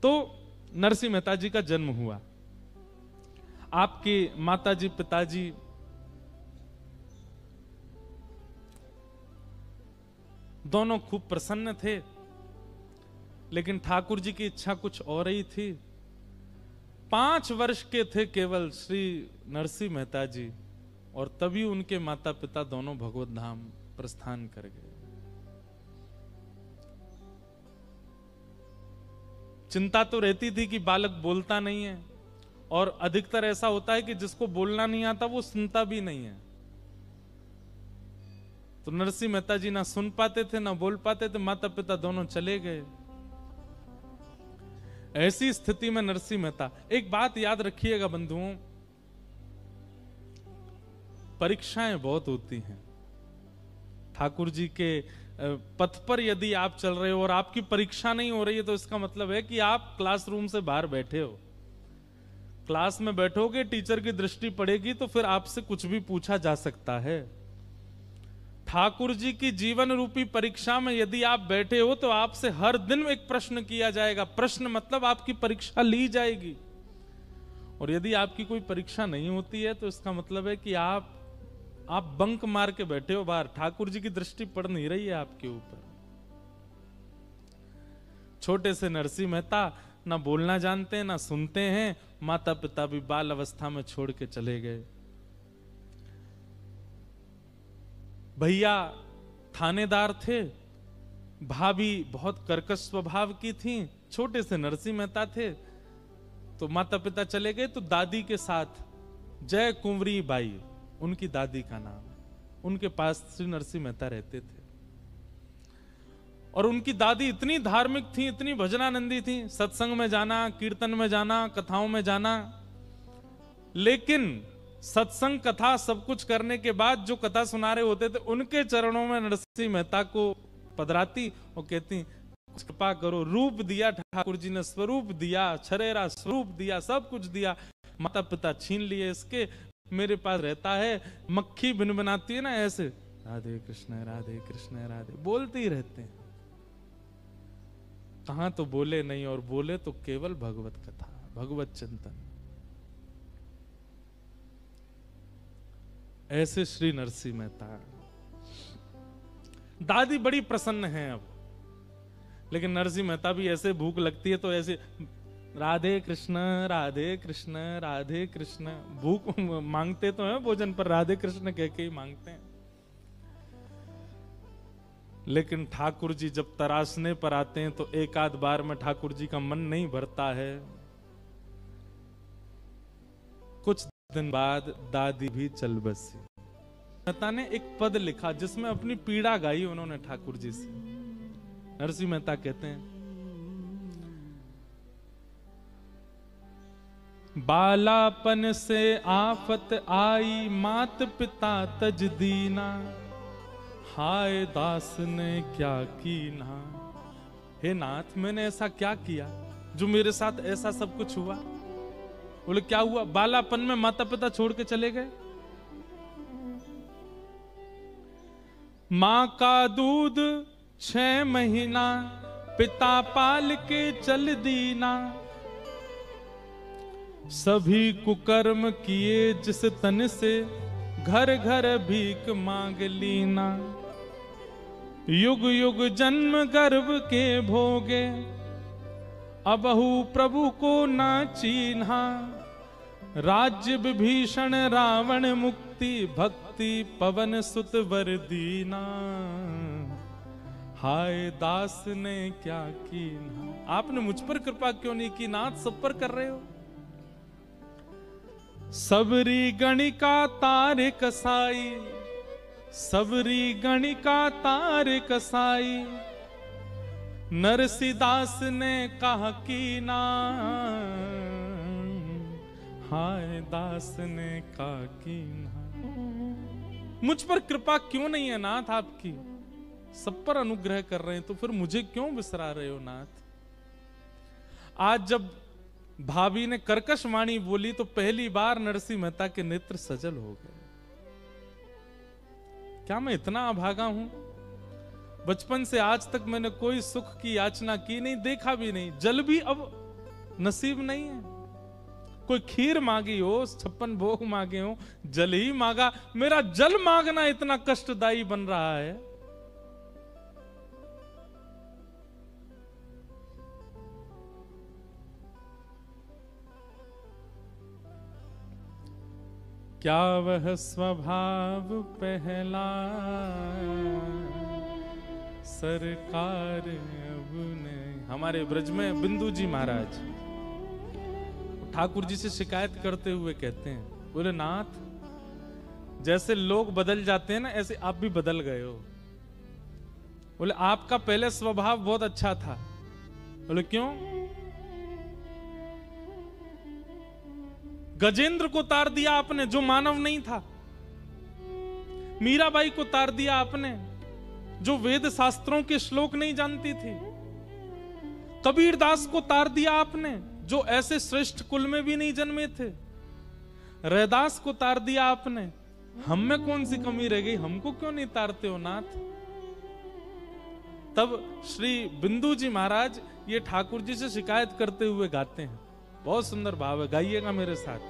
तो नरसिंह मेहता जी का जन्म हुआ। आपके माताजी पिताजी दोनों खूब प्रसन्न थे, लेकिन ठाकुर जी की इच्छा कुछ और ही थी। 5 वर्ष के थे केवल श्री नरसिंह मेहता जी, और तभी उनके माता पिता दोनों भगवत धाम प्रस्थान कर गए। चिंता तो रहती थी कि बालक बोलता नहीं है, और अधिकतर ऐसा होता है कि जिसको बोलना नहीं आता वो सुनता भी नहीं है। तो नरसिंह मेहता जी ना सुन पाते थे ना बोल पाते थे, माता पिता दोनों चले गए। ऐसी स्थिति में नरसिंह मेहता, एक बात याद रखिएगा बंधुओं, परीक्षाएं बहुत होती हैं। ठाकुर जी के पथ पर यदि आप चल रहे हो और आपकी परीक्षा नहीं हो रही है, तो इसका मतलब है कि आप क्लासरूम से बाहर बैठे हो। क्लास में बैठोगे, टीचर की दृष्टि पड़ेगी, तो फिर आपसे कुछ भी पूछा जा सकता है। ठाकुर जी की जीवन रूपी परीक्षा में यदि आप बैठे हो, तो आपसे हर दिन एक प्रश्न किया जाएगा। प्रश्न मतलब आपकी परीक्षा ली जाएगी। और यदि आपकी कोई परीक्षा नहीं होती है, तो इसका मतलब है कि आप बंक मार के बैठे हो बाहर। ठाकुर जी की दृष्टि पड़ नहीं रही है आपके ऊपर। छोटे से नरसिंह मेहता ना बोलना जानते हैं ना सुनते हैं, माता पिता भी बाल अवस्था में छोड़ के चले गए। भैया थानेदार थे, भाभी बहुत कर्कश स्वभाव की थी, छोटे से नरसिंह मेहता थे। तो माता पिता चले गए, तो दादी के साथ जय कुंवरी बाई, उनकी दादी का नाम, उनके पास श्री नरसिंह मेहता रहते थे। और उनकी दादी इतनी धार्मिक थी, इतनी भजनानंदी थी, सत्संग में जाना, कीर्तन में जाना, कथाओं में जाना। लेकिन सत्संग कथा सब कुछ करने के बाद जो कथा सुना रहे होते थे, उनके चरणों में नरसिंह मेहता को पधराती और कहती, कृपा करो, रूप दिया ठाकुर जी ने, स्वरूप दिया, छरेरा स्वरूप दिया, सब कुछ दिया, माता पिता छीन लिए इसके, मेरे पास रहता है। मक्खी बिन बनाती है ना, ऐसे राधे कृष्ण राधे कृष्ण राधे बोलते ही रहते हैं। कहां तो बोले नहीं, और बोले तो केवल भगवत कथा, भगवत चिंतन। ऐसे श्री नरसिंह मेहता। दादी बड़ी प्रसन्न हैं अब, लेकिन नरसिंह मेहता भी ऐसे भूख लगती है तो ऐसे राधे कृष्ण राधे कृष्ण राधे कृष्ण, भूख मांगते तो हैं भोजन पर, राधे कृष्ण कह के ही मांगते हैं। लेकिन ठाकुर जी जब तराशने पर आते हैं, तो एक आध बार में ठाकुर जी का मन नहीं भरता है। कुछ दिन बाद दादी भी चल बसी। मेहता ने एक पद लिखा जिसमें अपनी पीड़ा गाई उन्होंने ठाकुर जी से। नरसिंह मेहता कहते हैं, बालापन से आफत आई, मात पिता तज दीना, हाय दास ने क्या कीना। हे नाथ, मैंने ऐसा क्या किया जो मेरे साथ ऐसा सब कुछ हुआ? बोले क्या हुआ? बालापन में माता पिता छोड़ के चले गए। मां का दूध 6 महीना, पिता पाल के चल दीना, सभी कुकर्म किए जिस तन से, घर घर भीख मांग लीना। युग युग जन्म गर्भ के भोगे, अबहु प्रभु को ना चीन्हा। राज्य विभीषण रावण मुक्ति, भक्ति पवन सुत वर दीना, हाय दास ने क्या कीन्हा। आपने मुझ पर कृपा क्यों नहीं की नाथ, सब पर कर रहे हो। सबरी गणिका तारे कसाई, सबरी गणिका तारे कसाई, नरसिदास ने कहा की ना, हाय दास ने कहा की ना। मुझ पर कृपा क्यों नहीं है नाथ आपकी? सब पर अनुग्रह कर रहे हैं, तो फिर मुझे क्यों विसरा रहे हो नाथ? आज जब भाभी ने कर्कश वाणी बोली, तो पहली बार नरसिंह मेहता के नेत्र सजल हो गए। क्या मैं इतना अभागा हूं? बचपन से आज तक मैंने कोई सुख की याचना की नहीं, देखा भी नहीं, जल भी अब नसीब नहीं है। कोई खीर मांगी हो, 56 भोग मांगे हो, जल ही मांगा। मेरा जल मांगना इतना कष्टदायी बन रहा है। क्या वह स्वभाव पहला सरकार अब नहीं। हमारे ब्रज में बिंदु जी महाराज ठाकुर जी से शिकायत करते हुए कहते हैं, बोले नाथ, जैसे लोग बदल जाते हैं ना, ऐसे आप भी बदल गए हो। बोले आपका पहले स्वभाव बहुत अच्छा था। बोले क्यों? गजेंद्र को तार दिया आपने, जो मानव नहीं था। मीराबाई को तार दिया आपने, जो वेद शास्त्रों के श्लोक नहीं जानती थी। कबीरदास को तार दिया आपने, जो ऐसे श्रेष्ठ कुल में भी नहीं जन्मे थे। रैदास को तार दिया आपने। हम में कौन सी कमी रह गई? हमको क्यों नहीं तारते हो नाथ? तब श्री बिंदु जी महाराज ये ठाकुर जी से शिकायत करते हुए गाते हैं। बहुत सुंदर भाव है, गाइएगा मेरे साथ।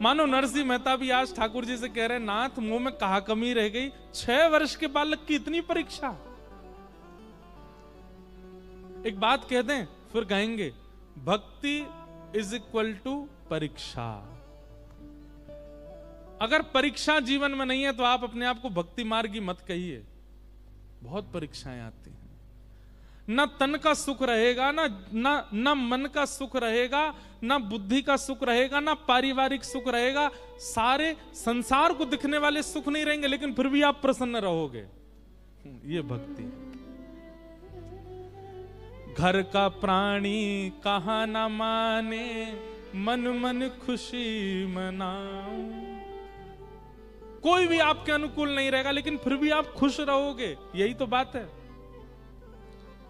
मानो नरसिंह मेहता भी आज ठाकुर जी से कह रहे हैं, नाथ मुंह में कहा कमी रह गई? 6 वर्ष के बालक की इतनी परीक्षा। एक बात कह दें फिर गाएंगे, भक्ति इज इक्वल टू परीक्षा। अगर परीक्षा जीवन में नहीं है तो आप अपने आप को भक्ति मार्गी मत कहिए। बहुत परीक्षाएं आती हैं। ना तन का सुख रहेगा, ना मन का सुख रहेगा, ना बुद्धि का सुख रहेगा, ना पारिवारिक सुख रहेगा। सारे संसार को दिखने वाले सुख नहीं रहेंगे, लेकिन फिर भी आप प्रसन्न रहोगे। ये भक्ति है। घर का प्राणी कहा ना माने, मन मन खुशी मनाऊं। कोई भी आपके अनुकूल नहीं रहेगा, लेकिन फिर भी आप खुश रहोगे। यही तो बात है।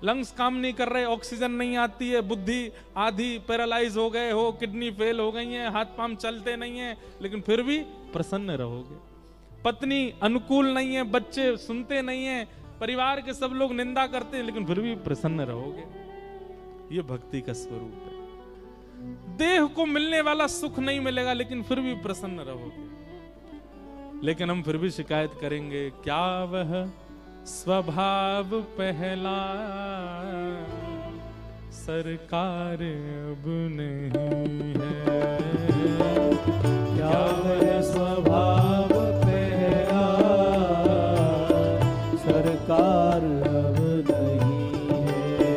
लंग्स काम नहीं कर रहे, ऑक्सीजन नहीं आती है, बुद्धि आधी पैरालाइज हो गए हो, किडनी फेल हो गई है, हाथ पांव चलते नहीं है, लेकिन फिर भी प्रसन्न रहोगे। पत्नी अनुकूल नहीं है, बच्चे सुनते नहीं है, परिवार के सब लोग निंदा करते हैं, लेकिन फिर भी प्रसन्न रहोगे। ये भक्ति का स्वरूप है। देह को मिलने वाला सुख नहीं मिलेगा, लेकिन फिर भी प्रसन्न रहोगे। लेकिन हम फिर भी शिकायत करेंगे, क्या वह स्वभाव पहला सरकार अब नहीं है? क्या वह स्वभाव पहला सरकार अब नहीं है?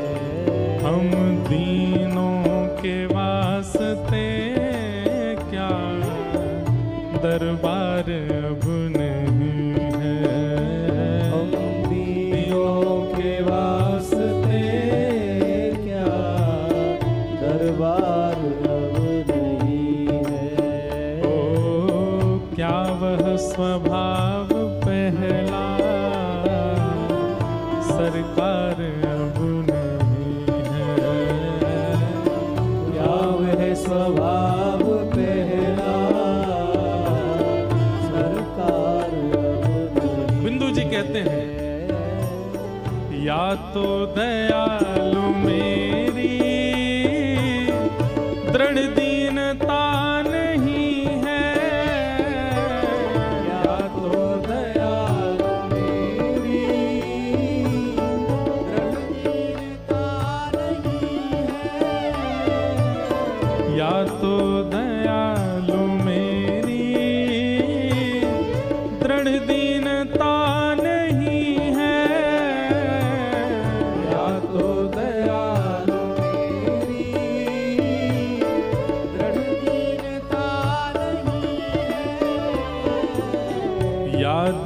हम दीनों के वास्ते क्या दरबार अब नहीं है? हम दीनों के वास्ते क्या दरबार अब नहीं है? ओ क्या वह स्वभाव पहला सरकार अब नहीं है? क्या वह स्वभाव पहला कहते हैं? या तो दयालु मेरी दृढ़ दीनता नहीं है, या तो दयालु मेरी दृढ़ दीनता नहीं है, या तो दयालु मेरी दृढ़ दीनता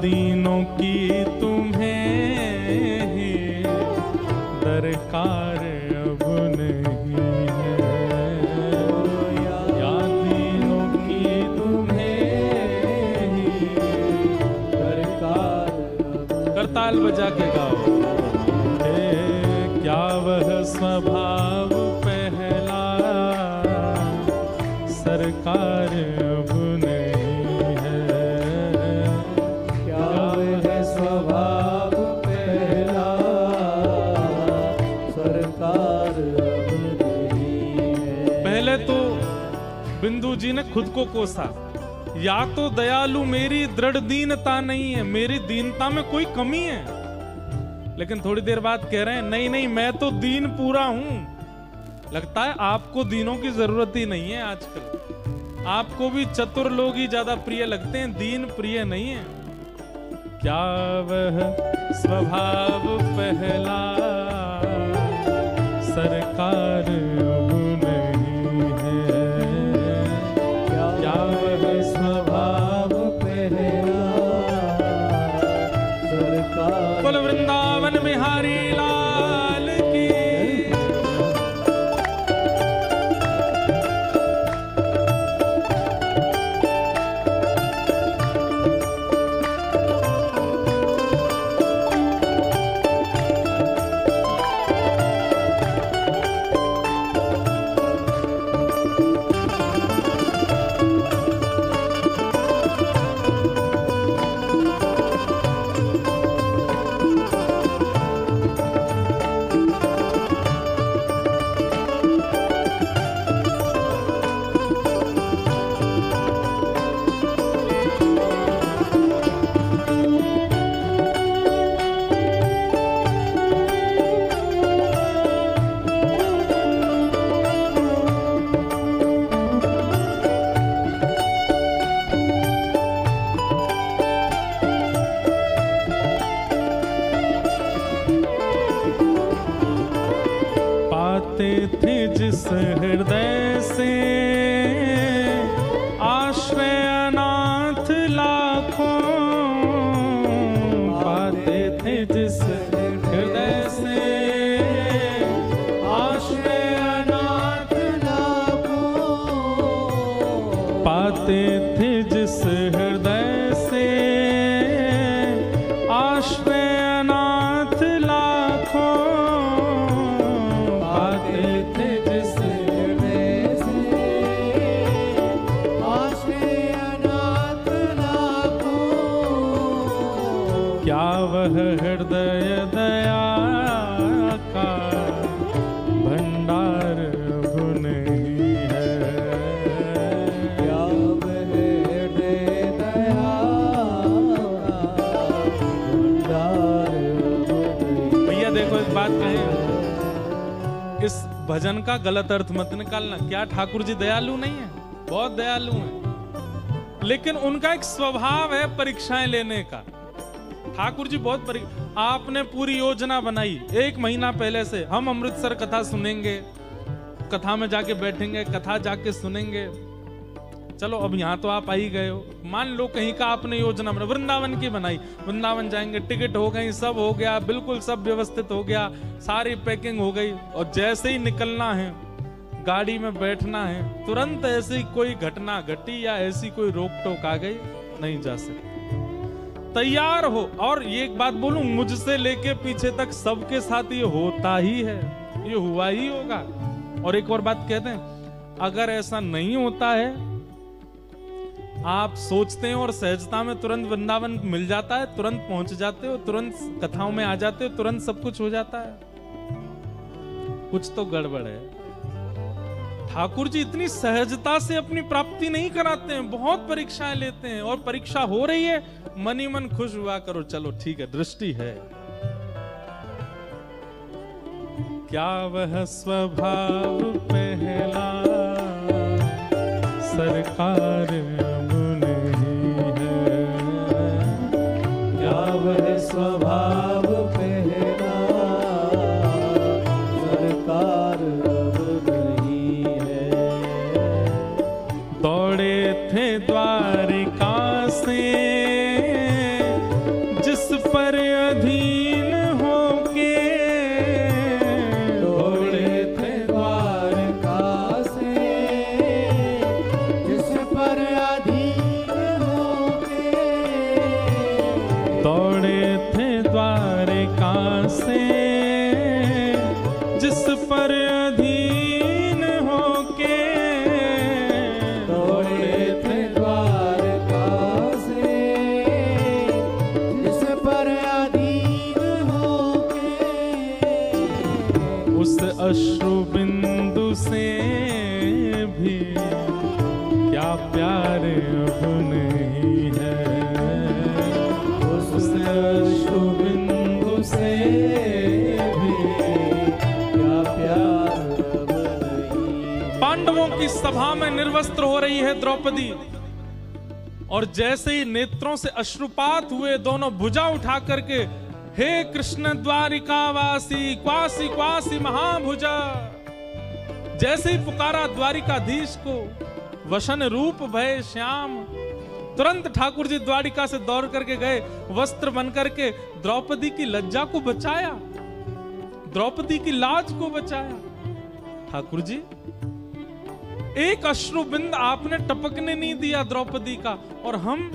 दीनों की तुम्हें ही दरकार अब नहीं है? या दीनों की तुम्हें ही दरकार। करताल बजा के गाओ। क्या वह स्वभाव पहला सरकार अब नहीं है? स्वभाव पहला सरकार अब नहीं पहले तो बिंदु जी ने खुद को कोसा, या तो दयालु मेरी दृढ़ दीनता नहीं है, मेरी दीनता में कोई कमी है। लेकिन थोड़ी देर बाद कह रहे हैं नहीं नहीं मैं तो दीन पूरा हूं। लगता है आपको दीनों की जरूरत ही नहीं है आजकल, आपको भी चतुर लोग ही ज्यादा प्रिय लगते हैं, दीन प्रिय नहीं है। क्या वह स्वभाव पहला सरकार अब नहीं है, क्या वह स्वभाव पहला सरकार। बोल वृंदावन बिहारी लाल की। थे जिस हृदय से आश्रय अनाथ लाखों, पाते थे जिस हृदय से आश्रय अनाथ लाखों, पाते थे जिस हृदय से आश्रय अनाथ लाखों, क्या वह हृदय दया का भंडार अब नहीं है, क्या वह हृदय दया का भंडार अब नहीं। भैया देखो एक बात कहें, इस भजन का गलत अर्थ मत निकालना। क्या ठाकुर जी दयालु नहीं है? बहुत दयालु हैं, लेकिन उनका एक स्वभाव है परीक्षाएं लेने का। ठाकुर जी बहुत आपने पूरी योजना बनाई, 1 महीना पहले से हम अमृतसर कथा सुनेंगे, कथा में जाके बैठेंगे, कथा जाके सुनेंगे। चलो अब यहाँ तो आप आ ही गए हो, मान लो कहीं का आपने योजना बनाई, वृंदावन की बनाई, वृंदावन जाएंगे, टिकट हो गई, सब हो गया, बिल्कुल सब व्यवस्थित हो गया, सारी पैकिंग हो गई, और जैसे ही निकलना है, गाड़ी में बैठना है, तुरंत ऐसी कोई घटना घटी या ऐसी कोई रोक टोक आ गई, नहीं जा सकते। तैयार हो। और ये एक बात बोलूं, मुझसे लेके पीछे तक सबके साथ ये होता ही है, ये हुआ ही होगा। और एक और बात कहते हैं, अगर ऐसा नहीं होता है, आप सोचते हैं और सहजता में तुरंत वृंदावन मिल जाता है, तुरंत पहुंच जाते हो, तुरंत कथाओं में आ जाते हो, तुरंत सब कुछ हो जाता है, कुछ तो गड़बड़ है। ठाकुर जी इतनी सहजता से अपनी प्राप्ति नहीं कराते हैं, बहुत परीक्षाएं लेते हैं, और परीक्षा हो रही है, मन ही मन खुश हुआ करो, चलो ठीक है, दृष्टि है। क्या वह स्वभाव पहला सरकार अब नहीं है, क्या वह स्वभाव पहला सरकार अब नहीं है। दौड़े थे द्वारिका से जिस पर अधीन होके, दौड़े थे द्वारका से जिस पर अधीन होके, दौड़े थे द्वारका से जिस पर अधीन होके, दौड़े थे द्वारका से जिस पर अधीन होके, उस अश्रु बिंदु से भी क्या प्यार अब नहीं है, उस अश्रु बिंदु से भी क्या प्यार अब नहीं। पांडवों की सभा में निर्वस्त्र हो रही है द्रौपदी, और जैसे ही नेत्रों से अश्रुपात हुए दोनों भुजा उठा करके, हे कृष्ण द्वारिकावासी क्वासी क्वासी महाभुजा, जैसे ही पुकारा द्वारिकाधीश को, वसन रूप भय श्याम, तुरंत ठाकुर जी द्वारिका से दौड़ करके गए, वस्त्र बन करके द्रौपदी की लज्जा को बचाया, द्रौपदी की लाज को बचाया। ठाकुर जी एक अश्रु बिंद आपने टपकने नहीं दिया द्रौपदी का, और हम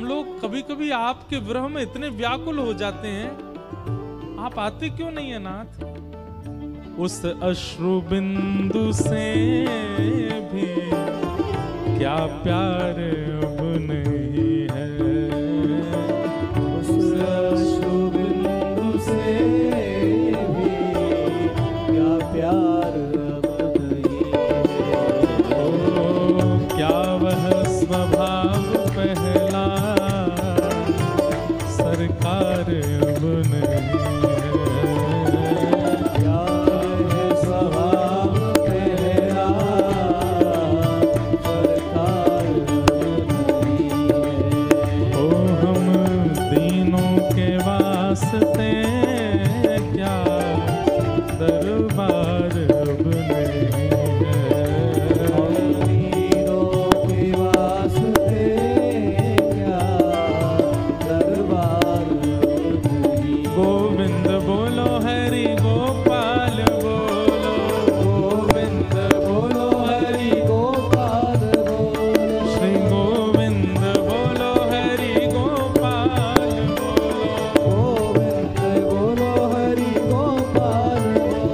लोग कभी कभी आपके विरह में इतने व्याकुल हो जाते हैं, आप आते क्यों नहीं है नाथ? उस अश्रु बिंदु से भी क्या प्यार अब नहीं है, उस अश्रु बिंदु से भी क्या प्यार अब नहीं है। ओ क्या वह स्वभाव पहला सरकार अब नहीं है, क्या है स्वभाव पहला सरकार अब नहीं है। ओ हम दीनों के वास्ते क्या दरबार अब नहीं है, गोविंद बोलो हरि गोपाल बोलो, गोविंद बोलो हरि गोपाल बोलो, श्री गोविंद बोलो हरि गोपाल बोलो, गोविंद बोलो हरि गोपाल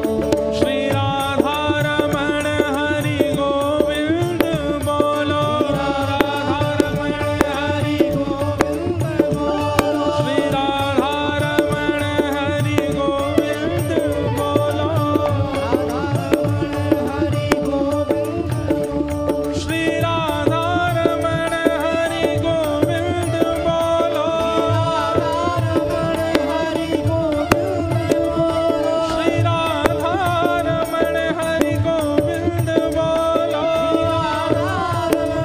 बोलो, श्री राधा रमण हरि गोविंद बोलो, राधा रमण हरि गोविंद बोलो, श्री राधा रमण हरि गोविंद बोलो, श्री राधा रमण हरि गोविंद बोलो, श्री राधा रमण हरि गोविंद बोलो, श्री राधा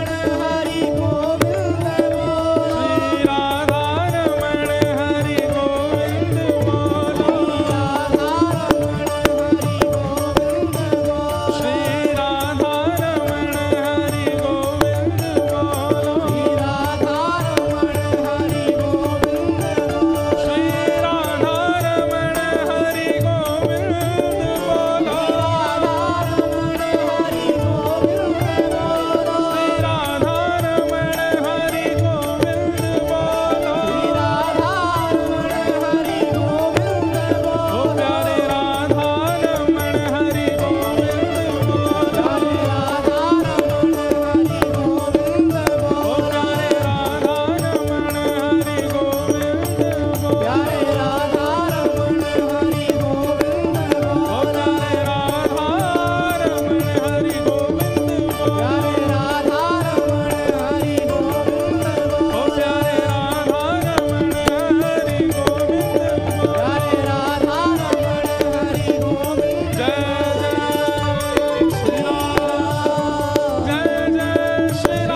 रमण हरि गोविंद बोलो, श्री राधा रमण हरि गोविंद बोलो, श्री राधा रमण हरि गोविंद बोलो, श्री राधा रमण हरि गोविंद बोलो, ओ प्यारे राधा रमण हरि गोविंद बोलो, ओ प्यारे राधा रमण हरि गोविंद बोलो, ओ प्यारे राधा रमण हरि गोविंद बोलो, ओ प्यारे राधा रमण हरि गोविंद बोलो, ओ प्यारे राधा रमण हरि गोविंद बोलो। जय जय श्री राम, जय जय श्री राम,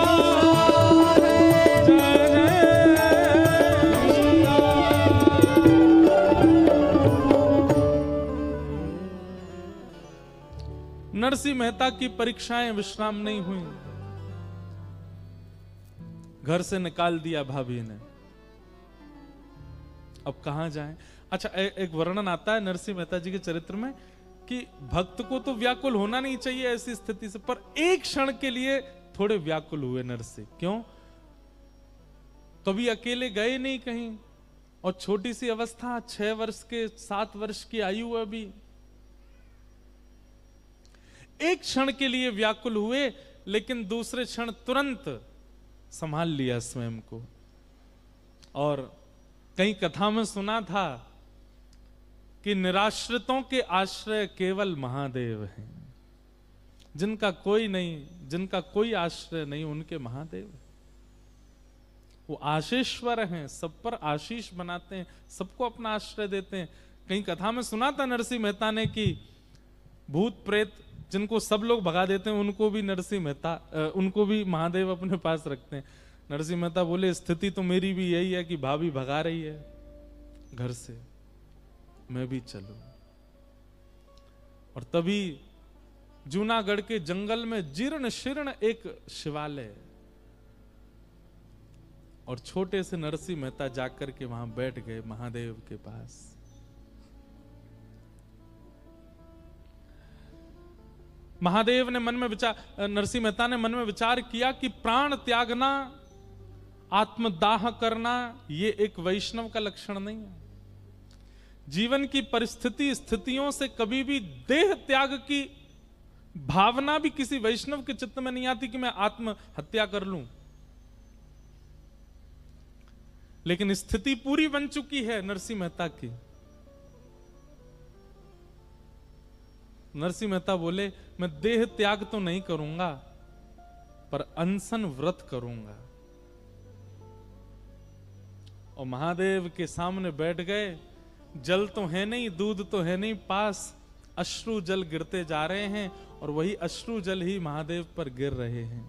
जय जय श्री राम। नरसिंह मेहता की परीक्षाएं विश्राम नहीं हुई, घर से निकाल दिया भाभी ने, अब कहां जाएं? अच्छा, एक वर्णन आता है नरसिंह मेहता जी के चरित्र में कि भक्त को तो व्याकुल होना नहीं चाहिए ऐसी स्थिति से, पर एक क्षण के लिए थोड़े व्याकुल हुए नरसिंह। क्यों? कभी अकेले गए नहीं कहीं, और छोटी सी अवस्था, 6 वर्ष के 7 वर्ष की आयु अभी। एक क्षण के लिए व्याकुल हुए, लेकिन दूसरे क्षण तुरंत संभाल लिया स्वयं को। और कई कथा में सुना था कि निराश्रितों के आश्रय केवल महादेव हैं। जिनका कोई नहीं, जिनका कोई आश्रय नहीं, उनके महादेव वो आशीश्वर हैं, सब पर आशीष बनाते हैं, सबको अपना आश्रय देते हैं। कहीं कथा में सुना था नरसिंह मेहता ने कि भूत प्रेत जिनको सब लोग भगा देते हैं, उनको भी नरसिंह मेहता, उनको भी महादेव अपने पास रखते हैं। नरसिंह मेहता बोले स्थिति तो मेरी भी यही है कि भाभी भगा रही है घर से, मैं भी चलूं। और तभी जूनागढ़ के जंगल में जीर्ण शीर्ण एक शिवालय, और छोटे से नरसिंह मेहता जाकर के वहां बैठ गए महादेव के पास। महादेव ने मन में विचार, नरसिंह मेहता ने मन में विचार किया कि प्राण त्यागना, आत्मदाह करना, ये एक वैष्णव का लक्षण नहीं है। जीवन की परिस्थिति स्थितियों से कभी भी देह त्याग की भावना भी किसी वैष्णव के चित्त में नहीं आती कि मैं आत्महत्या कर लूं। लेकिन स्थिति पूरी बन चुकी है नरसिंह मेहता की। नरसिंह मेहता बोले मैं देह त्याग तो नहीं करूंगा, पर अनशन व्रत करूंगा। और महादेव के सामने बैठ गए। जल तो है नहीं, दूध तो है नहीं पास, अश्रु जल गिरते जा रहे हैं, और वही अश्रु जल ही महादेव पर गिर रहे हैं।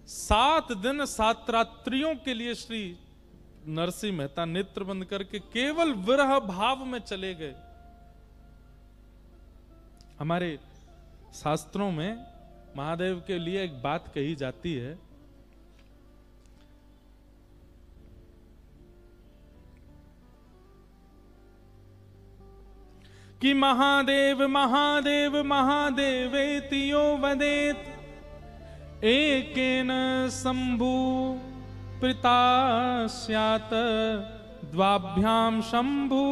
7 दिन 7 रात्रियों के लिए श्री नरसिंह मेहता नेत्र बंद करके केवल विरह भाव में चले गए। हमारे शास्त्रों में महादेव के लिए एक बात कही जाती है कि महादेव महादेव महादेवेति यो वदेत, एकेन शंभु प्रीता स्यात्, द्वाभ्याम शंभु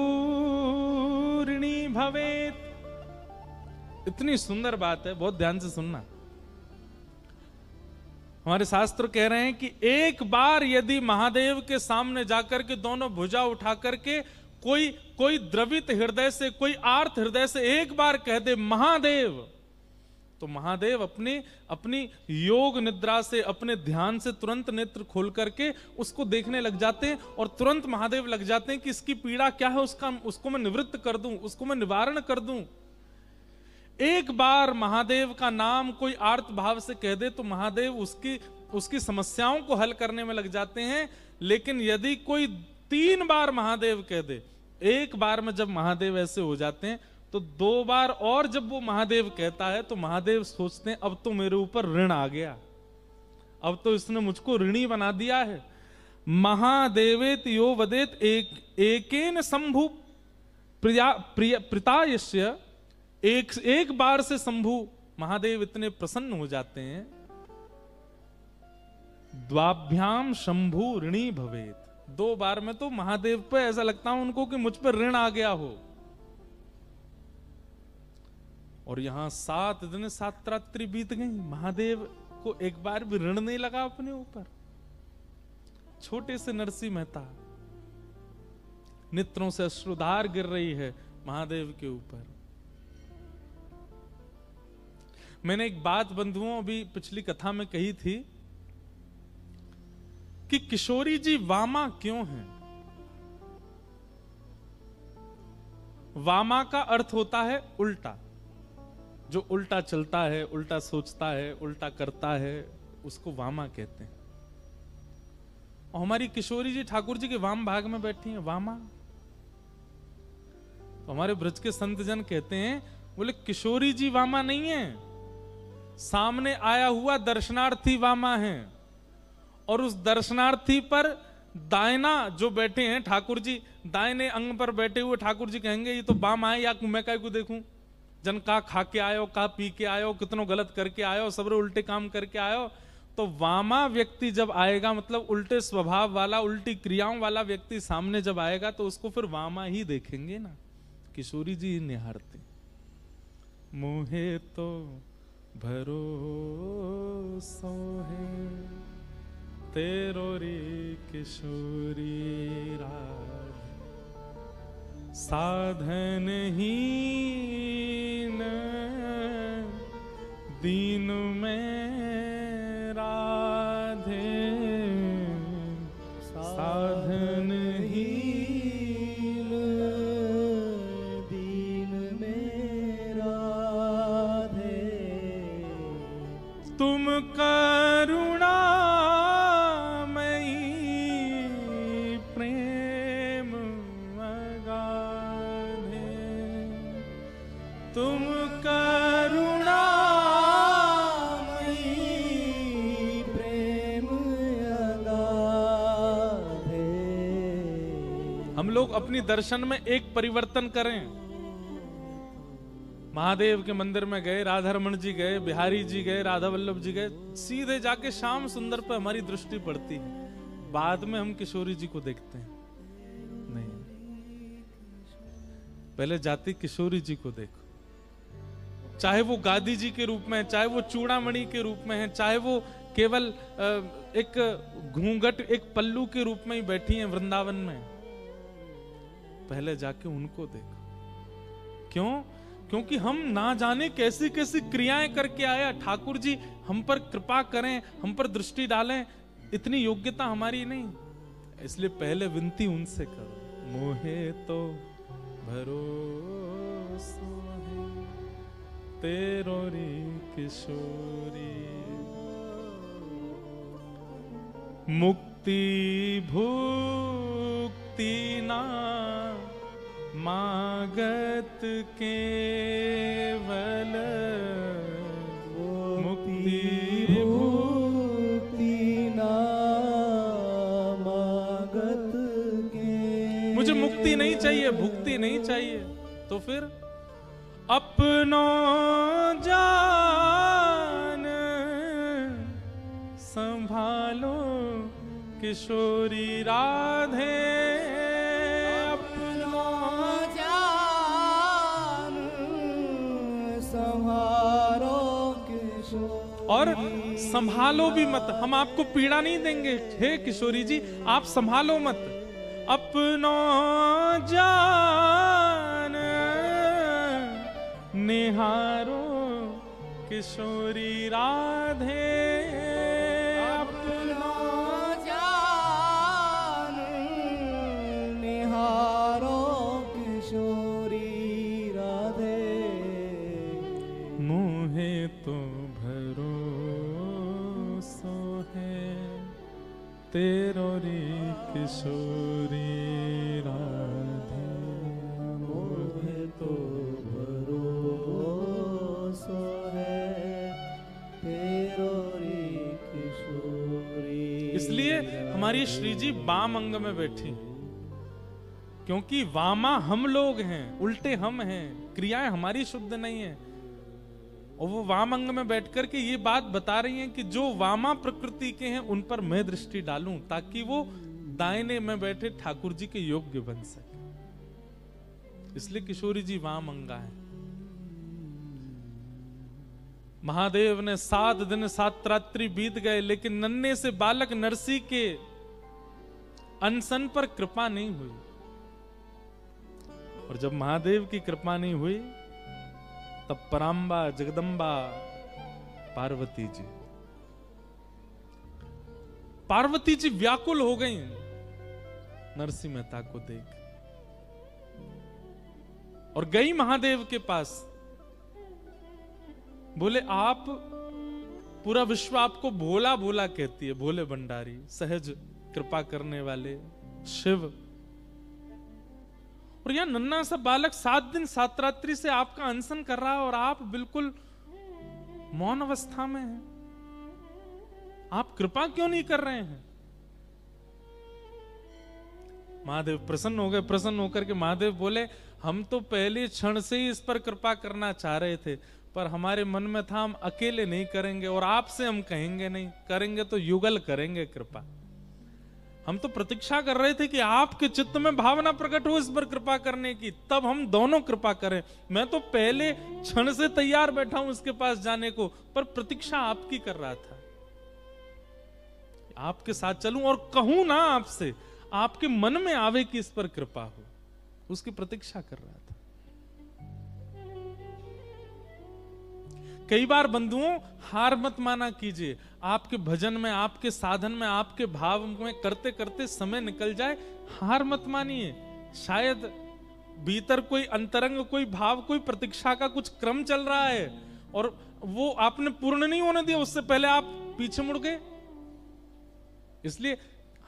ऋणी भवेत। इतनी सुंदर बात है, बहुत ध्यान से सुनना। हमारे शास्त्र कह रहे हैं कि एक बार यदि महादेव के सामने जाकर के दोनों भुजा उठा करके कोई द्रवित हृदय से, कोई आर्त हृदय से एक बार कह दे महादेव, तो महादेव अपनी योग निद्रा से, अपने ध्यान से तुरंत नेत्र खोल करके उसको देखने लग जाते हैं, और तुरंत महादेव लग जाते हैं कि इसकी पीड़ा क्या है, उसको मैं निवृत्त कर दूं, उसको मैं निवारण कर दूं। एक बार महादेव का नाम कोई आर्त भाव से कह दे तो महादेव उसकी समस्याओं को हल करने में लग जाते हैं। लेकिन यदि कोई 3 बार महादेव कह दे, एक बार में जब महादेव ऐसे हो जाते हैं, तो 2 बार और जब वो महादेव कहता है तो महादेव सोचते हैं अब तो मेरे ऊपर ऋण आ गया, अब तो इसने मुझको ऋणी बना दिया है। महादेवेत यो वदेत एकेन शंभु प्रीतायस्य, एक बार से शंभु महादेव इतने प्रसन्न हो जाते हैं। द्वाभ्याम शंभु ऋणी भवेत, 2 बार में तो महादेव पे ऐसा लगता है उनको कि मुझ पर ऋण आ गया हो। और यहां 7 दिन 7 रात्रि बीत गई, महादेव को एक बार भी ऋण नहीं लगा अपने ऊपर। छोटे से नरसिंह मेहता, नेत्रों से अश्रुधार गिर रही है महादेव के ऊपर। मैंने एक बात बंधुओं अभी पिछली कथा में कही थी कि किशोरी जी वामा क्यों हैं। वामा का अर्थ होता है उल्टा, जो उल्टा चलता है, उल्टा सोचता है, उल्टा करता है, उसको वामा कहते हैं। और हमारी किशोरी जी ठाकुर जी के वाम भाग में बैठी हैं, वामा। तो हमारे ब्रज के संत जन कहते हैं, बोले किशोरी जी वामा नहीं है, सामने आया हुआ दर्शनार्थी वामा है। और उस दर्शनार्थी पर दायना जो बैठे हैं ठाकुर जी, दाहिने अंग पर बैठे हुए ठाकुर जी कहेंगे ये तो बाम आए, या मैं काय को देखूं, जन का खा के आयो, का पी के आयो, कितनो गलत करके आयो, सबरे उल्टे काम करके आयो। तो वामा व्यक्ति जब आएगा, मतलब उल्टे स्वभाव वाला, उल्टी क्रियाओं वाला व्यक्ति सामने जब आएगा, तो उसको फिर वामा ही देखेंगे ना। किशोरी जी निहारते, मोहे तो भरोसो है तेरो रे किशोरी राज, साधनहीन दीन में राधे, साधनहीन दीन में राधे। तुम करुणामयी प्रेम अगाधे, तुम करुणामयी प्रेम अगाधे। हम लोग अपनी दर्शन में एक परिवर्तन करें। महादेव के मंदिर में गए, राधा रमन जी गए, बिहारी जी गए, राधा वल्लभ जी गए, सीधे जाके श्याम सुंदर पे हमारी दृष्टि पड़ती है। बाद में हम किशोरी जी को देखते हैं। नहीं, पहले जाती किशोरी जी को देखो। चाहे वो गादी जी के रूप में है, चाहे वो चूड़ामणि के रूप में है, चाहे वो केवल एक घूंघट, एक पल्लू के रूप में ही बैठी हैं वृंदावन में। पहले जाके उनको देखो। क्यों? क्योंकि हम ना जाने कैसी कैसी क्रियाएं करके आया। ठाकुर जी हम पर कृपा करें, हम पर दृष्टि डालें, इतनी योग्यता हमारी नहीं। इसलिए पहले विनती उनसे करो। मोहे तो भरोसा है तेरो रे किशोरी, मुक्ति भुक्ति ना मागत केवल, मुक्ति भुक्ति ना मागत के। मुझे मुक्ति नहीं चाहिए, भुक्ति नहीं चाहिए। तो फिर अपनो जान संभालो किशोरी राधे, और संभालो भी मत। हम आपको पीड़ा नहीं देंगे, हे किशोरी जी, आप संभालो मत। अपनो जान निहारो किशोरी राधे, अपनो जान निहारो किशोरी राधे। मुहे तो भरोसा है तेरो रे किशोरी राधे, मुहे तो भरोसा है तेरो रे किशोरी। इसलिए हमारी श्री जी वाम अंग में बैठी, क्योंकि वामा हम लोग हैं, उल्टे हम हैं, क्रियाएं हमारी शुद्ध नहीं है। और वो वाम अंग में बैठकर के ये बात बता रही हैं कि जो वामा प्रकृति के हैं उन पर मैं दृष्टि डालूं, ताकि वो दाहिने में बैठे ठाकुर जी के योग्य बन सके। इसलिए किशोरी जी वाम अंगा है। महादेव ने 7 दिन 7 रात्रि बीत गए, लेकिन नन्हे से बालक नरसी के अनशन पर कृपा नहीं हुई। और जब महादेव की कृपा नहीं हुई, तब पराम्बा जगदम्बा पार्वती जी व्याकुल हो गई नरसिंह मेहता को देख, और गई महादेव के पास। बोले, आप, पूरा विश्व आपको भोला भोला कहती है, भोले भंडारी, सहज कृपा करने वाले शिव। और यह नन्हा सा बालक 7 दिन 7 रात्रि से आपका अनशन कर रहा है, और आप बिल्कुल मौन अवस्था में हैं। आप कृपा क्यों नहीं कर रहे हैं? महादेव प्रसन्न हो गए। प्रसन्न होकर के महादेव बोले, हम तो पहले क्षण से ही इस पर कृपा करना चाह रहे थे, पर हमारे मन में था हम अकेले नहीं करेंगे, और आपसे हम कहेंगे नहीं, करेंगे तो युगल करेंगे कृपा। हम तो प्रतीक्षा कर रहे थे कि आपके चित्त में भावना प्रकट हो इस पर कृपा करने की, तब हम दोनों कृपा करें। मैं तो पहले क्षण से तैयार बैठा हूं उसके पास जाने को, पर प्रतीक्षा आपकी कर रहा था, आपके साथ चलूं और कहूं ना आपसे, आपके मन में आवे कि इस पर कृपा हो। उसकी प्रतीक्षा कर रहा था। कई बार बंधुओं, हार मत माना कीजिए। आपके भजन में, आपके साधन में, आपके भाव में करते करते समय निकल जाए, हार मत मानिए। शायद भीतर कोई अंतरंग, कोई भाव, कोई प्रतीक्षा का कुछ क्रम चल रहा है और वो आपने पूर्ण नहीं होने दिया, उससे पहले आप पीछे मुड़ गए। इसलिए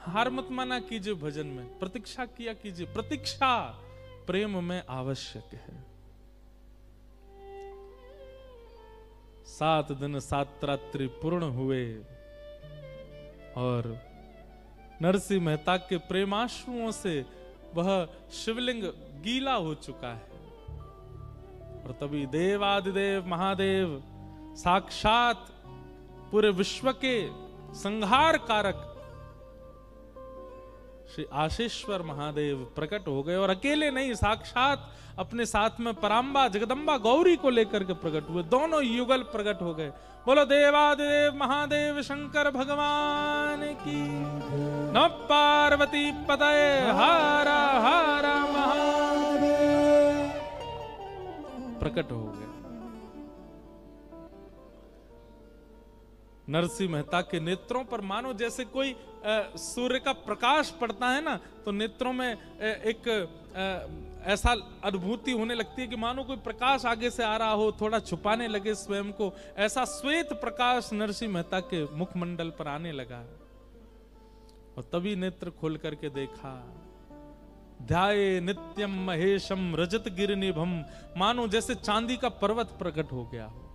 हार मत माना कीजिए भजन में, प्रतीक्षा किया कीजिए। प्रतीक्षा प्रेम में आवश्यक है। 7 दिन 7 रात्रि पूर्ण हुए और नरसिंह मेहता के प्रेमाश्रुओं से वह शिवलिंग गीला हो चुका है। और तभी देवादिदेव महादेव साक्षात पूरे विश्व के संहार कारक श्री आशीश्वर महादेव प्रकट हो गए। और अकेले नहीं, साक्षात अपने साथ में परांबा जगदम्बा गौरी को लेकर के प्रकट हुए। दोनों युगल प्रकट हो गए। बोलो देवादिदेव महादेव शंकर भगवान की। नमः पार्वती पतये हर हर महादेव। प्रकट हो गए। नरसिंह मेहता के नेत्रों पर मानो जैसे कोई सूर्य का प्रकाश पड़ता है ना, तो नेत्रों में एक ऐसा अनुभूति होने लगती है कि मानो कोई प्रकाश आगे से आ रहा हो, थोड़ा छुपाने लगे स्वयं को। ऐसा श्वेत प्रकाश नरसिंह मेहता के मुखमंडल पर आने लगा। और तभी नेत्र खोल करके देखा, ध्याये नित्यम महेशम रजत गिरिनिभम, मानो जैसे चांदी का पर्वत प्रकट हो गया हो।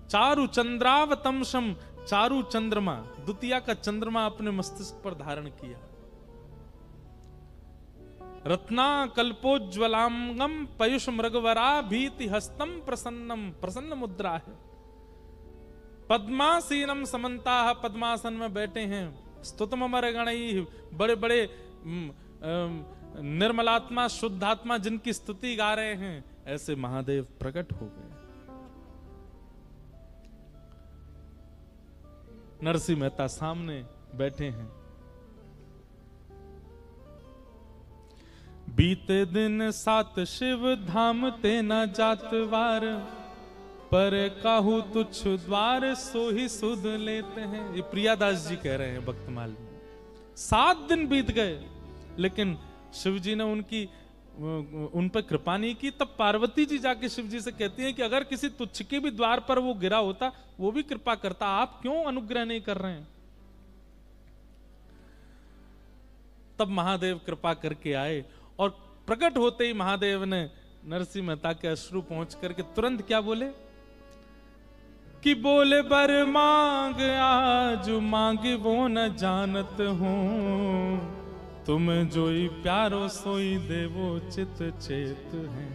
चारु चंद्रावतमशम, चारु चंद्रमा, द्वितीया का चंद्रमा अपने मस्तिष्क पर धारण किया। रत्ना कल्पोज्वलांगम पयुष मृगवरा भीति हस्तम प्रसन्नम, प्रसन्न मुद्रा है। पद्मासीनम समन्ता, पद्मासन में बैठे हैं। स्तुतम अमर गणई, बड़े बड़े निर्मलात्मा शुद्धात्मा जिनकी स्तुति गा रहे हैं, ऐसे महादेव प्रकट हो गए। नरसिंह मेहता सामने बैठे हैं। बीते दिन 7 शिव धाम ते न जातवार, पर काहू तुच्छ द्वार सो ही सुध लेते हैं। ये प्रियादास जी कह रहे हैं भक्तमाल में। 7 दिन बीत गए लेकिन शिव जी ने उन पर कृपा नहीं की। तब पार्वती जी जाके शिव जी से कहती हैं कि अगर किसी तुच्छ के भी द्वार पर वो गिरा होता, वो भी कृपा करता, आप क्यों अनुग्रह नहीं कर रहे हैं? तब महादेव कृपा करके आए और प्रकट होते ही महादेव ने नरसिंह मेहता के अश्रु पहुंच करके तुरंत क्या बोले कि बोले बर मांग आज मांगे वो न जानत हूं, तुम जोई प्यारो सोई देवो चित चेत है।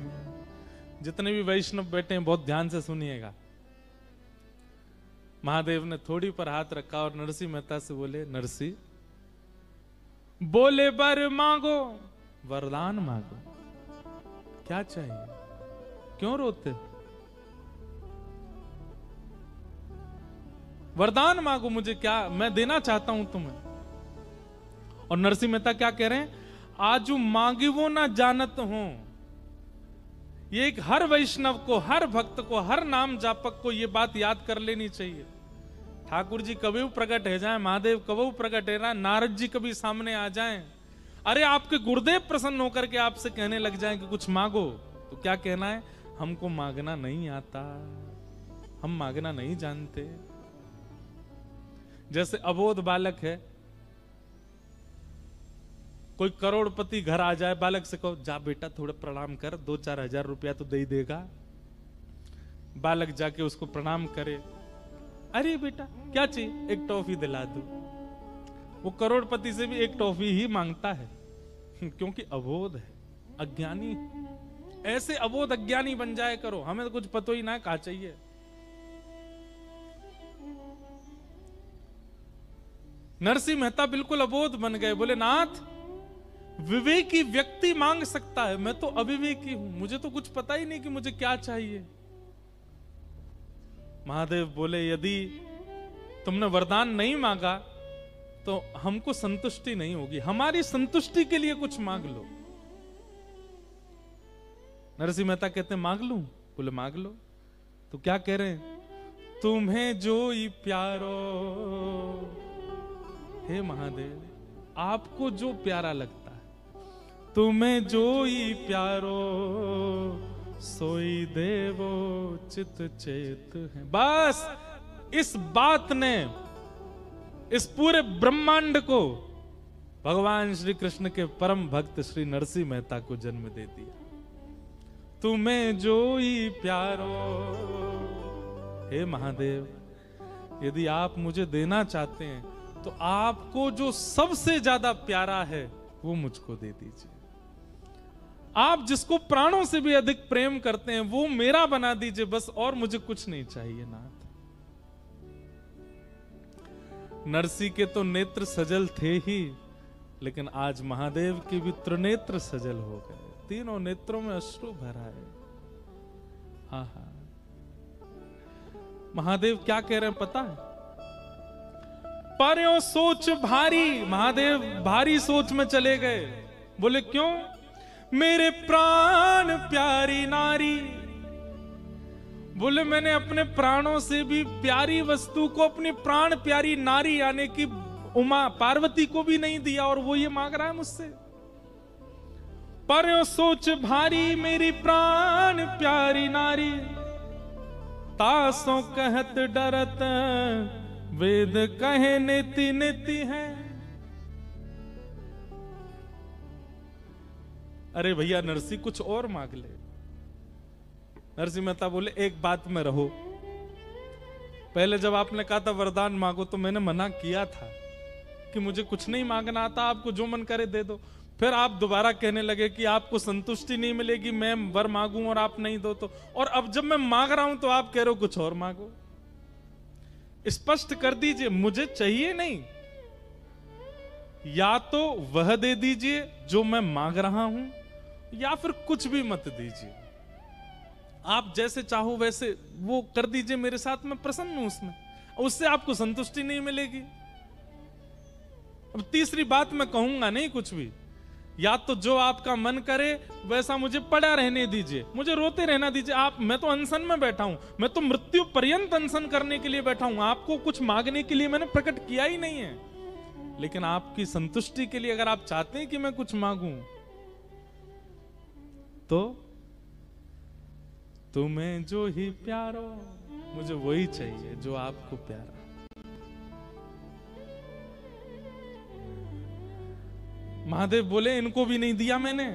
जितने भी वैष्णव बैठे हैं बहुत ध्यान से सुनिएगा। महादेव ने थोड़ी पर हाथ रखा और नरसिंह मेहता से बोले, नरसिंह बोले बर मांगो, वरदान मांगो, क्या चाहिए, क्यों रोते? वरदान मांगो मुझे, क्या मैं देना चाहता हूं तुम्हें। और नरसिंह मेहता क्या कह रहे हैं, आजू मांगी वो ना जानत हूं। ये एक हर वैष्णव को, हर भक्त को, हर नाम जापक को ये बात याद कर लेनी चाहिए। ठाकुर जी कभी प्रकट है जाए, महादेव कभी प्रकट है जाए, नारद जी कभी सामने आ जाएं, अरे आपके गुरुदेव प्रसन्न होकर के आपसे कहने लग जाएं कि कुछ मांगो, तो क्या कहना है, हमको मांगना नहीं आता, हम मांगना नहीं जानते। जैसे अबोध बालक है, कोई करोड़पति घर आ जाए, बालक से कहो जा बेटा थोड़ा प्रणाम कर, 2-4 हजार रुपया तो दे ही देगा। बालक जाके उसको प्रणाम करे, अरे बेटा क्या चाहिए, एक टॉफी दिला दो। वो करोड़पति से भी एक टॉफी ही मांगता है, क्योंकि अबोध है, अज्ञानी है। ऐसे अबोध अज्ञानी बन जाए करो, हमें तो कुछ पता ही ना कहा चाहिए। नरसिंह मेहता बिल्कुल अबोध बन गए, बोले नाथ विवेकी व्यक्ति मांग सकता है, मैं तो अविवेकी हूं, मुझे तो कुछ पता ही नहीं कि मुझे क्या चाहिए। महादेव बोले यदि तुमने वरदान नहीं मांगा तो हमको संतुष्टि नहीं होगी, हमारी संतुष्टि के लिए कुछ मांग लो। नरसिंह मेहता कहते हैं मांग लूं? बोले मांग लो। तो क्या कह रहे हैं? तुम्हें जो ही प्यारो, हे महादेव आपको जो प्यारा लगता है, तुम्हें जो ही प्यारो सोई देवो चित चेत है। बस इस बात ने इस पूरे ब्रह्मांड को भगवान श्री कृष्ण के परम भक्त श्री नरसिंह मेहता को जन्म दे दिया। तुम्हें जो ही प्यारो, हे महादेव यदि आप मुझे देना चाहते हैं तो आपको जो सबसे ज्यादा प्यारा है वो मुझको दे दीजिए। आप जिसको प्राणों से भी अधिक प्रेम करते हैं वो मेरा बना दीजिए, बस और मुझे कुछ नहीं चाहिए नाथ। नरसी के तो नेत्र सजल थे ही, लेकिन आज महादेव के भी त्रिनेत्र सजल हो गए, तीनों नेत्रों में अश्रु भरा है। हाँ हाँ, महादेव क्या कह रहे हैं पता है? पर्यो सोच भारी, महादेव भारी सोच में चले गए। बोले क्यों? मेरे प्राण प्यारी नारी। बोले मैंने अपने प्राणों से भी प्यारी वस्तु को अपनी प्राण प्यारी नारी यानी कि उमा पार्वती को भी नहीं दिया, और वो ये मांग रहा है मुझसे। पर्यो सोच भारी मेरी प्राण प्यारी नारी, तासों कहत डरत वेद कहे नीति नीति है। अरे भैया नरसी कुछ और मांग ले। नरसिंह मेहता बोले एक बात में रहो, पहले जब आपने कहा था वरदान मांगो तो मैंने मना किया था कि मुझे कुछ नहीं मांगना आता, आपको जो मन करे दे दो। फिर आप दोबारा कहने लगे कि आपको संतुष्टि नहीं मिलेगी मैं वर मांगूं और आप नहीं दो तो, और अब जब मैं मांग रहा हूं तो आप कह रहे हो कुछ और मांगो। स्पष्ट कर दीजिए, मुझे चाहिए नहीं, या तो वह दे दीजिए जो मैं मांग रहा हूं या फिर कुछ भी मत दीजिए। आप जैसे चाहो वैसे वो कर दीजिए मेरे साथ, मैं प्रसन्न हूं उसमें, उससे आपको संतुष्टि नहीं मिलेगी। अब तीसरी बात मैं कहूंगा नहीं कुछ भी, या तो जो आपका मन करे वैसा मुझे पड़ा रहने दीजिए, मुझे रोते रहना दीजिए। आप, मैं तो अनशन में बैठा हूं, मैं तो मृत्यु पर्यंत अनशन करने के लिए बैठा हूं, आपको कुछ मांगने के लिए मैंने प्रकट किया ही नहीं है। लेकिन आपकी संतुष्टि के लिए अगर आप चाहते हैं कि मैं कुछ मांगूं तो तुम्हें जो ही प्यारो, मुझे वही चाहिए जो आपको प्यारा। महादेव बोले इनको भी नहीं दिया मैंने,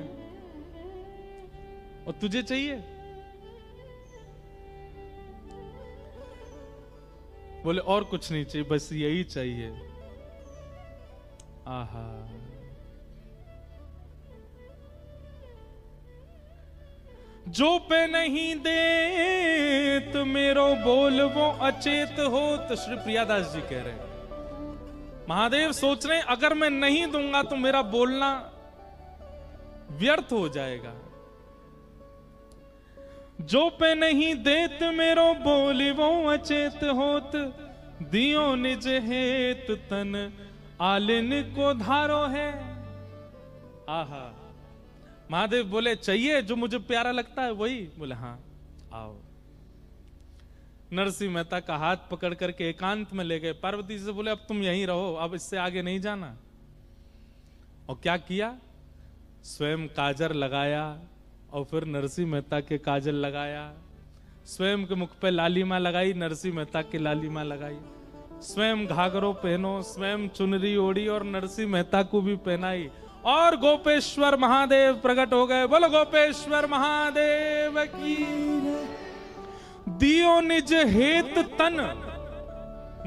और तुझे चाहिए? बोले और कुछ नहीं चाहिए, बस यही चाहिए। आहा, जो पे नहीं दे तो मेरो बोल वो अचेत हो। तो श्री प्रियादास जी कह रहे हैं, महादेव सोच रहे हैं अगर मैं नहीं दूंगा तो मेरा बोलना व्यर्थ हो जाएगा। जो पे नहीं देत मेरो बोली वो अचेत होत, दियो निज हेत तन आलिन को धारो है। आहा, महादेव बोले चाहिए जो मुझे प्यारा लगता है वही? बोले हाँ आओ। नरसिंह मेहता का हाथ पकड़ करके एकांत में ले गए, पार्वती से बोले अब तुम यहीं रहो, अब इससे आगे नहीं जाना। और क्या किया? स्वयं काजर लगाया और फिर नरसिंह मेहता के काजल लगाया, स्वयं के मुख पे लालिमा लगाई, नरसिंह मेहता की लालिमा लगाई, स्वयं घाघरो पहनो, स्वयं चुनरी ओढ़ी और नरसिंह मेहता को भी पहनाई, और गोपेश्वर महादेव प्रकट हो गए। बोलो गोपेश्वर महादेव की। दियो निज हेत तन,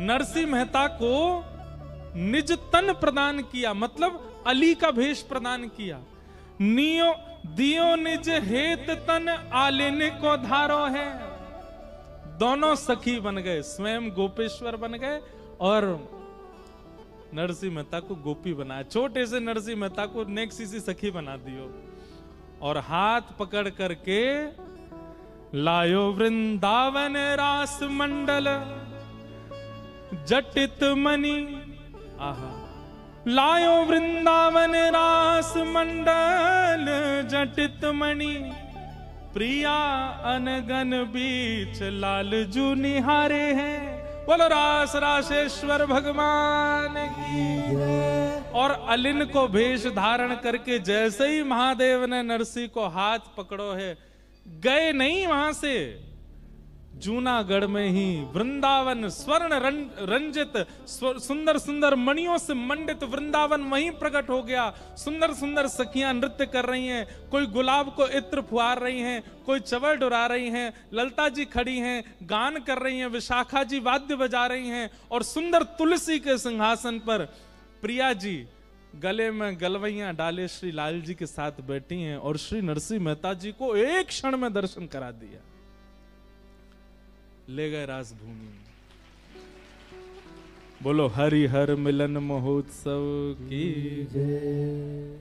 नरसिंह मेहता को निज तन प्रदान किया, मतलब अली का भेष प्रदान किया। नियो दियो निज हेत तन आलिन को धारो है। दोनों सखी बन गए, स्वयं गोपेश्वर बन गए और नरसिंह मेहता को गोपी बनाया। छोटे से नरसिंह मेहता को नेक्सी सी सखी बना दियो, और हाथ पकड़ करके लायो वृंदावन रास मंडल जटित मणि। आहा, लायो वृंदावन रास मंडल जटित मणि, प्रिया अनगन बीच लालजू निहारे हैं। बोलो रास राशेश्वर भगवान की। और अलिन को भेष धारण करके जैसे ही महादेव ने नरसिंह को हाथ पकड़ो है, गए नहीं वहां से, जूनागढ़ में ही वृंदावन स्वर्ण रंजित सुंदर सुंदर मणियों से मंडित वृंदावन वहीं प्रकट हो गया। सुंदर सुंदर सखियां नृत्य कर रही हैं, कोई गुलाब को इत्र फुहार रही हैं, कोई चवर डुरा रही हैं, ललता जी खड़ी हैं गान कर रही हैं, विशाखा जी वाद्य बजा रही हैं, और सुंदर तुलसी के सिंहासन पर प्रिया जी गले में गलवैया डाले श्री लाल जी के साथ बैठी हैं, और श्री नरसिंह मेहता जी को एक क्षण में दर्शन करा दिया, ले गए राजभूमि में। बोलो हरि हर मिलन महोत्सव की जय।